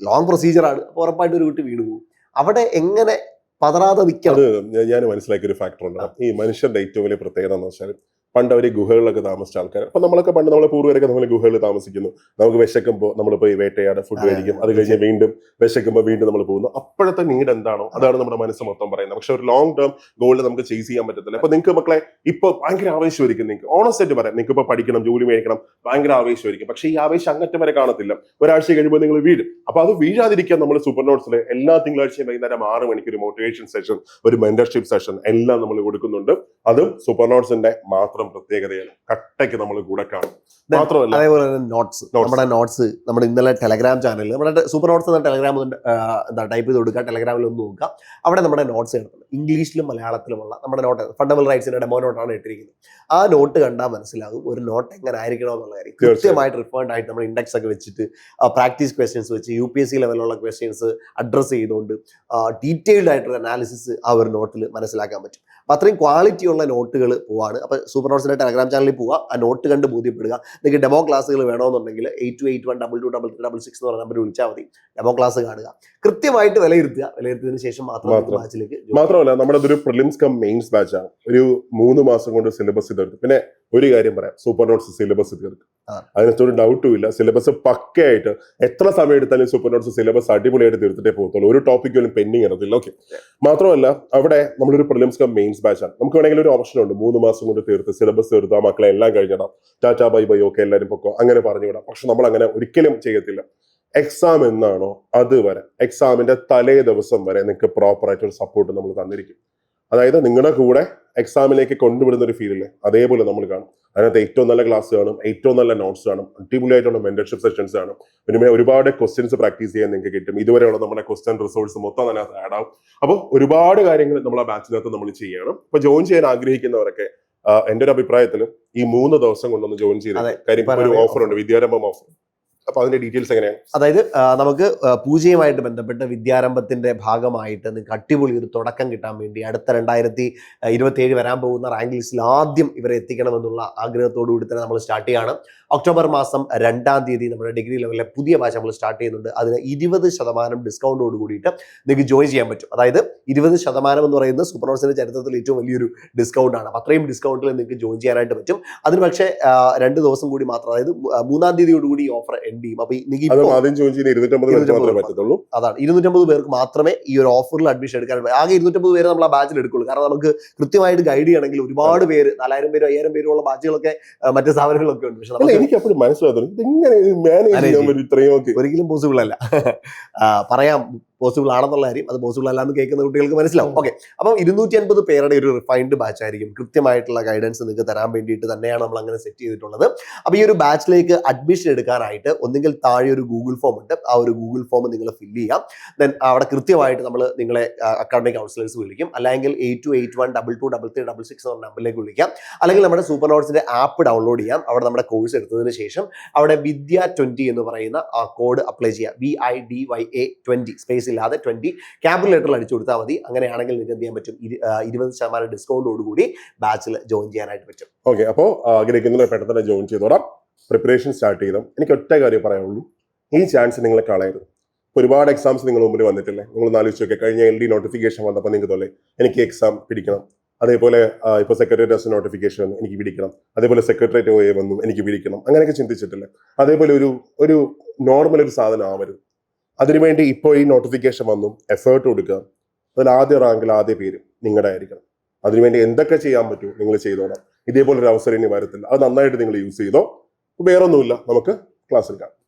ലോങ് പ്രൊസീജിയറാണ്, അപ്പോൾ ഉറപ്പായിട്ട് ഒരു കുട്ടി വീണ് പോകും. അവിടെ എങ്ങനെ പതറാതെ നിൽക്കണം. അത് ഞാൻ മനസ്സിലാക്കിയ ഒരു ഫാക്ടർ ഉണ്ട്. ഈ മനുഷ്യരുടെ ഏറ്റവും വലിയ പ്രത്യേകത എന്ന് വെച്ചാൽ പണ്ട് അവർ ഗുഹകളിലൊക്കെ താമസിച്ച ആൾക്കാർ. അപ്പൊ നമ്മളൊക്കെ പണ്ട് നമ്മളെ പൂർവ്വരൊക്കെ നമ്മൾ ഗുഹകളിൽ താമസിക്കുന്നു. നമുക്ക് വിശക്കുമ്പോൾ നമ്മൾ പോയി വേട്ടയാട് ഫുഡ് കഴിക്കും. അത് കഴിഞ്ഞ് വീണ്ടും വിശക്കുമ്പോൾ വീണ്ടും നമ്മൾ പോകുന്നു. അപ്പോഴത്തെ നീഡ് എന്താണോ അതാണ് നമ്മുടെ മനസ്സ് മൊത്തം പറയുന്നത്. പക്ഷെ ഒരു ലോങ് ടേം ഗോളിൽ നമുക്ക് ചേസ് ചെയ്യാൻ പറ്റത്തില്ല. അപ്പൊ നിങ്ങൾക്ക് മക്കളെ ഇപ്പൊ ഭയങ്കര ആവേശമായിരിക്കും. നിങ്ങൾക്ക് ഓണസ്റ്റായിട്ട് പറയാം, നിങ്ങൾക്ക് ഇപ്പൊ പഠിക്കണം, ജോലി മേടിക്കണം, ഭയങ്കര ആവേശമായിരിക്കും. പക്ഷെ ഈ ആവേശം അങ്ങറ്റം വരെ കാണത്തില്ല. ഒരാഴ്ച കഴിയുമ്പോൾ നിങ്ങൾ വീഴും. അപ്പൊ അത് വീഴാതിരിക്കാൻ നമ്മൾ സൂപ്പർ നോട്ട്സിൽ എല്ലാ തിങ്കളാഴ്ചയും വൈകുന്നേരം 6 മണിക്ക് ഒരു മോട്ടിവേഷൻ സെഷൻ, ഒരു മെന്റർഷിപ്പ് സെഷൻ എല്ലാം നമ്മൾ കൊടുക്കുന്നുണ്ട്. അതും സൂപ്പർ നോട്ട്സിന്റെ മാത്രം പ്രത്യേകതയാണ്. കട്ടയ്ക്ക് നമ്മൾ കൂടെ കാണും. മാത്രമല്ല അതേപോലെ തന്നെ നോട്ട്സ്, നമ്മുടെ നോട്ട്സ് നമ്മുടെ ഇന്നലെ ടെലഗ്രാം ചാനലിൽ നമ്മുടെ സൂപ്പർ നോട്ട്സ് എന്ന ടെലഗ്രാം ടൈപ്പ് ചെയ്ത് കൊടുക്കുക, ടെലഗ്രാമിൽ ഒന്ന് നോക്കുക. അവിടെ നമ്മുടെ നോട്ട്സ് കിടക്കുന്നത് ഇംഗ്ലീഷിലും മലയാളത്തിലുമുള്ള നമ്മുടെ നോട്ട് ഫണ്ടമെന്റൽ റൈറ്റ്സിന്റെ ഡെമോ നോട്ടാണ് ഇട്ടിരിക്കുന്നത്. ആ നോട്ട് കണ്ടാൽ മനസ്സിലാകും ഒരു നോട്ട് എങ്ങനെ ആയിരിക്കണം എന്നുള്ള കാര്യം. കൃത്യമായിട്ട് റിഫേർഡ് ആയിട്ട് നമ്മൾ ഇൻഡെക്സ് ഒക്കെ വെച്ചിട്ട് പ്രാക്ടീസ് ക്വസ്റ്റ്യൻസ് വെച്ച് UPSC ലെവലുള്ള ക്വസ്റ്റ്യൻസ് അഡ്രസ്സ് ചെയ്തുകൊണ്ട് ഡീറ്റെയിൽഡ് ആയിട്ടുള്ള അനാലിസിസ് ആ ഒരു നോട്ടിൽ മനസ്സിലാക്കാൻ പറ്റും. അപ്പോൾ അത്രയും ക്വാളിറ്റി ഉള്ള നോട്ടുകൾ പോവാണ്. അപ്പോൾ സൂപ്പർ നോട്ട്സിന്റെ ടെലഗ്രാം ചാനലിൽ പോവുക, ആ നോട്ട് കണ്ട് ബോധ്യപ്പെടുക. നിങ്ങൾക്ക് ഡെമോ ക്ലാസ്സുകൾ വേണമെന്നുണ്ടെങ്കിൽ 8281223336 എന്ന് പറഞ്ഞ നമ്പർ വിളിച്ചാൽ മതി. ഡെമോ ക്ലാസ് കാണുക, കൃത്യമായിട്ട് വിലയിരുത്തിയതിനു ശേഷം മാത്രമല്ല നമ്മുടെ ഒരു പ്രിലിംസ് കം മെയിൻസ് ബാച്ചാണ്. ഒരു 3 മാസം കൊണ്ട് സിലബസ് തീർക്കും. പിന്നെ ഒരു കാര്യം പറയാം, സൂപ്പർ നോട്ട്സ് സിലബസ് തീർക്കും, അതിനകത്തൊരു ഡൗട്ടും ഇല്ല. സിലബസ് പക്കയായിട്ട് എത്ര സമയം എടുത്താലും സൂപ്പർ നോട്ട്സ് സിലബസ് അടിപൊളിയായിട്ട് തീർത്തിട്ടേ പോകത്തുള്ളൂ. ഒരു ടോപ്പിക് പോലും പെൻഡിങ് ഇറത്തില്ല. ഓക്കെ, മാത്രമല്ല അവിടെ നമ്മളൊരു പ്രിലിംസ് കം മെയിൻസ് ബാച്ചാണ്. നമുക്ക് വേണമെങ്കിൽ ഒരു ഓപ്ഷൻ ഉണ്ട്, 3 മാസം കൊണ്ട് തീർത്ത് സിലബസ് തീർത്ത് ആ മക്കളെ എല്ലാം കഴിഞ്ഞിടാം, ടാറ്റാ ബൈ ബൈ ഓക്കെ എല്ലാവരും പൊക്കോ, അങ്ങനെ പറഞ്ഞു വിടാം. പക്ഷെ നമ്മൾ അങ്ങനെ ഒരിക്കലും ചെയ്യത്തില്ല. എക്സാം എന്നാണോ അതുവരെ, എക്സാമിന്റെ തലേ ദിവസം വരെ നിങ്ങൾക്ക് പ്രോപ്പർ ആയിട്ടൊരു സപ്പോർട്ട് നമ്മൾ തന്നിരിക്കും. അതായത് നിങ്ങളുടെ കൂടെ എക്സാമിലേക്ക് കൊണ്ടുവിടുന്ന ഒരു ഫീലില്ലേ, അതേപോലെ നമ്മൾ കാണും. അതിനകത്ത് ഏറ്റവും നല്ല ക്ലാസ് കാണും, ഏറ്റവും നല്ല നോട്ട്സ് കാണും, അടിപൊളിയായിട്ടുള്ള മെന്റർഷിപ്പ് സെഷൻസ് കാണും. പിന്നെ ഒരുപാട് ക്വസ്റ്റ്യൻസ് പ്രാക്ടീസ് ചെയ്യാൻ നിങ്ങൾക്ക് കിട്ടും. ഇതുവരെയുള്ള നമ്മുടെ ക്വസ്റ്റ്യൻ റിസോഴ്സ് മൊത്തം അതിനകത്ത് ആഡ് ആവും. അപ്പോൾ ഒരുപാട് കാര്യങ്ങൾ നമ്മൾ ആ ബാച്ചിനകത്ത് നമ്മൾ ചെയ്യണം. ഇപ്പൊ ജോയിൻ ചെയ്യാൻ ആഗ്രഹിക്കുന്നവരൊക്കെ എന്റെ ഒരു അഭിപ്രായത്തിൽ ഈ 3 ദിവസം കൊണ്ടൊന്ന് ജോയിൻ ചെയ്ത് കാര്യം ഒരു ഓഫർ ഉണ്ട്, വിദ്യാരംഭം ഓഫർ. അപ്പൊ അതിന്റെ ഡീറ്റെയിൽസ് എങ്ങനെയാണ്? അതായത് നമുക്ക് പൂജയുമായിട്ട് ബന്ധപ്പെട്ട വിദ്യാരംഭത്തിന്റെ ഭാഗമായിട്ട് നിങ്ങൾക്ക് അടിപൊളി ഒരു തുടക്കം കിട്ടാൻ വേണ്ടി അടുത്ത 2027 വരാൻ പോകുന്ന റാങ്ക് ലിസ്റ്റിൽ ആദ്യം ഇവരെ എത്തിക്കണമെന്നുള്ള ആഗ്രഹത്തോടു കൂടി തന്നെ നമ്മൾ സ്റ്റാർട്ട് ചെയ്യണം. ഒക്ടോബർ മാസം 2-ാം തീയതി നമ്മുടെ ഡിഗ്രി ലെവലിലെ പുതിയ ബാച്ച് നമ്മൾ സ്റ്റാർട്ട് ചെയ്യുന്നുണ്ട്. അതിന് 20% ഡിസ്കൗണ്ടോട് കൂടിയിട്ട് നിങ്ങൾക്ക് ജോയിൻ ചെയ്യാൻ പറ്റും. അതായത് 20% എന്ന് പറയുന്നത് സൂപ്പർ നോട്ട്സിന്റെ ചരിത്രത്തിൽ ഏറ്റവും വലിയൊരു ഡിസ്കൗണ്ട് ആണ്. അത്രയും ഡിസ്കൗണ്ടിൽ നിങ്ങൾക്ക് ജോയിൻ ചെയ്യാനായിട്ട് പറ്റും. അതിന് പക്ഷേ 2 ദിവസം കൂടി മാത്രം, അതായത് 3-ാം തീയതിയോടുകൂടി ഈ ഓഫർ എൻഡ് ചെയ്യും. അപ്പൊ ആദ്യം ജോയിൻ ചെയ്യുന്ന 250 പറ്റത്തുള്ളൂ. അതാണ് 250 പേർക്ക് മാത്രമേ ഈ ഒരു ഓഫറിൽ അഡ്മിഷൻ എടുക്കാൻ പറ്റും. ആകെ 250 പേര് നമ്മൾ ആ ബാച്ചിൽ എടുക്കുള്ളൂ. കാരണം നമുക്ക് കൃത്യമായിട്ട് ഗൈഡ് ചെയ്യണമെങ്കിൽ ഒരുപാട് പേര് 4000 പേരോ 5000 പേരോ ഉള്ള ബാച്ചുകളൊക്കെ മറ്റു സ്ഥാപനങ്ങളൊക്കെ ഉണ്ട്. പക്ഷേ എനിക്ക് അപ്പോഴും മനസ്സിലാകുന്നു ഒരിക്കലും പോസിബിൾ അല്ല. പറയാം പോസിബിൾ ആണെന്നുള്ള കാര്യം, അത് പോസിബിൾ അല്ലാന്ന് കേൾക്കുന്ന കുട്ടികൾക്ക് മനസ്സിലാവും. ഓക്കെ, അപ്പം 250 പേരുടെ ഒരു റിഫൈൻഡ് ബാച്ച് ആയിരിക്കും. കൃത്യമായിട്ടുള്ള ഗൈഡൻസ് നിങ്ങൾക്ക് തരാൻ വേണ്ടിയിട്ട് തന്നെയാണ് നമ്മൾ അങ്ങനെ സെറ്റ് ചെയ്തിട്ടുള്ളത്. അപ്പോൾ ഈ ഒരു ബാച്ചിലേക്ക് അഡ്മിഷൻ എടുക്കാനായിട്ട് ഒന്നുകിൽ താഴെ ഒരു ഗൂഗിൾ ഫോം ഉണ്ട്, ആ ഒരു ഗൂഗിൾ ഫോം നിങ്ങൾ ഫില്ല് ചെയ്യാം. ദെൻ അവിടെ കൃത്യമായിട്ട് നമ്മൾ നിങ്ങളെ അക്കാഡമിക് കൗൺസിലേഴ്സ് വിളിക്കും. അല്ലെങ്കിൽ 8281223366 എന്ന നമ്പറിലേക്ക് വിളിക്കാം. അല്ലെങ്കിൽ നമ്മുടെ സൂപ്പർ നോട്ട്സിന്റെ ആപ്പ് ഡൗൺലോഡ് ചെയ്യാം. അവിടെ നമ്മുടെ കോഴ്സ് എടുത്തതിന് ശേഷം അവിടെ വിദ്യ 20 എന്ന് പറയുന്ന ആ കോഡ് അപ്ലൈ ചെയ്യാം. VIDYA 20 സ്പേസ് ഇല്ലാതെ 20 ക്യാപിറ്റൽ ലെറ്ററിൽ അടിച്ചു കൊടുത്താൽ മതി. അങ്ങനെയാണെങ്കിൽ നിങ്ങൾക്ക് എന്ത് ചെയ്യാൻ പറ്റും, 20% ഡിസ്കൗണ്ടോടുകൂടി ബാച്ചിൽ ജോയിൻ ചെയ്യാനായിട്ട് പറ്റും. ഓക്കെ, അപ്പോൾ ആഗ്രഹിക്കുന്നവർ പെട്ടെന്ന് തന്നെ ജോയിൻ ചെയ്തോടാം, പ്രിപ്പറേഷൻ സ്റ്റാർട്ട് ചെയ്താൽ. എനിക്ക് ഒറ്റ കാര്യം പറയാനുള്ളൂ, ഈ ചാൻസ് നിങ്ങൾ കളയരുത്. ഒരുപാട് എക്സാംസ് നിങ്ങൾ മുമ്പിൽ വന്നിട്ടില്ലേ, നിങ്ങൾ ആലോചിച്ച് നോക്കിയാൽ കഴിഞ്ഞ LD നോട്ടിഫിക്കേഷൻ വന്നപ്പോൾ നിങ്ങൾക്ക് തോന്നി എനിക്ക് എക്സാം പിടിക്കണം, അതേപോലെ ഇപ്പോൾ സെക്രട്ടേറിയറ്റ് നോട്ടിഫിക്കേഷൻ എനിക്ക് പിടിക്കണം, അതേപോലെ സെക്രട്ടേറിയറ്റ് OA വന്നു എനിക്ക് പിടിക്കണം, അങ്ങനെയൊക്കെ ചിന്തിച്ചിട്ടില്ല. അതേപോലെ ഒരു നോർമൽ ഒരു സാധനം ആവരുത്. അതിനുവേണ്ടി ഇപ്പോൾ ഈ നോട്ടിഫിക്കേഷൻ വന്നു എഫേർട്ട് കൊടുക്കുക. അതിൽ ആദ്യ റാങ്കിൽ ആദ്യ പേര് നിങ്ങളുടെ ആയിരിക്കണം. അതിനുവേണ്ടി എന്തൊക്കെ ചെയ്യാൻ പറ്റുമോ നിങ്ങൾ ചെയ്തോളാം. ഇതേപോലൊരു അവസരം ഇനി വരത്തില്ല. അത് നന്നായിട്ട് നിങ്ങൾ യൂസ് ചെയ്തോ. വേറൊന്നുമില്ല, നമുക്ക് ക്ലാസ്സിൽ കാണാം.